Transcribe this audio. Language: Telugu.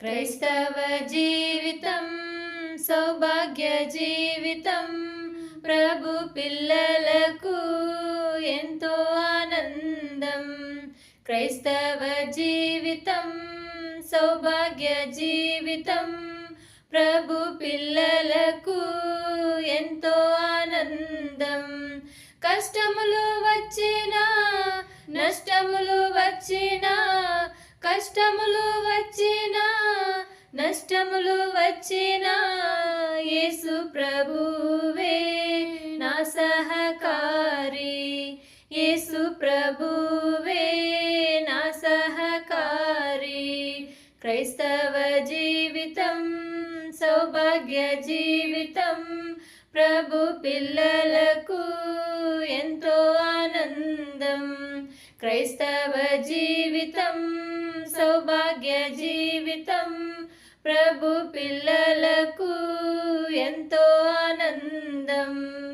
క్రైస్తవ జీవితం సౌభాగ్య జీవితం, ప్రభు పిల్లలకు ఎంతో ఆనందం. క్రైస్తవ జీవితం సౌభాగ్య జీవితం, ప్రభు పిల్లలకు ఎంతో ఆనందం. కష్టములు వచ్చినా నష్టములు వచ్చినా, కష్టములు వచ్చినా నష్టములు వచ్చినా, యేసు ప్రభువే నా సహకారి. యేసు ప్రభువే నా సహకారి. క్రైస్తవ జీవితం సౌభాగ్య జీవితం, ప్రభు పిల్లలకు ఎంతో ఆనందం. క్రైస్తవ జీవితం సౌభాగ్య జీవితం, ప్రభు పిల్లలకు ఎంతో ఆనందం.